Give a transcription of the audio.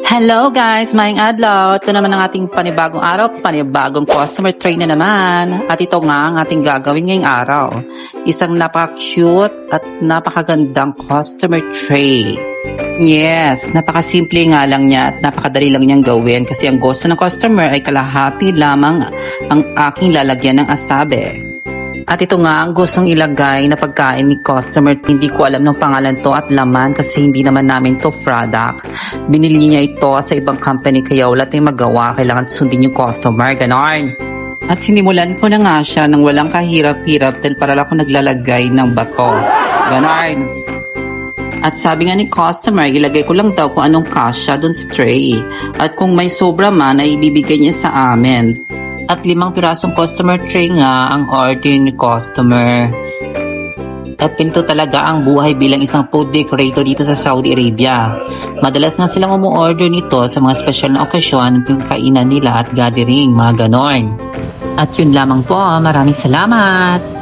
Hello guys, maayong adlaw. Ito naman ang ating panibagong araw, panibagong customer tray na naman. At ito nga ang ating gagawin ngayong araw. Isang napaka-cute at napakagandang customer tray. Yes, napakasimple nga lang niya at napakadali lang niyang gawin kasi ang gusto ng customer ay kalahati lamang ang aking lalagyan ng asabe. At ito nga ang gustong ilagay na pagkain ni customer. Hindi ko alam ng pangalan to at laman kasi hindi naman namin to product. Binili niya ito sa ibang company kaya wala tayong magawa. Kailangan sundin yung customer. Ganon. At sinimulan ko na nga siya nang walang kahirap-hirap dahil para lang ako naglalagay ng bato. Ganon. At sabi nga ni customer, ilagay ko lang daw kung anong kasya dun sa tray. At kung may sobra man ay ibibigay niya sa amin. At 5 pirasong customer tray nga ang order ni customer. At ganito talaga ang buhay bilang isang food decorator dito sa Saudi Arabia. Madalas nga silang umu-order nito sa mga special na okasyon ng kainan nila at gathering, mga ganon. At yun lamang po, maraming salamat!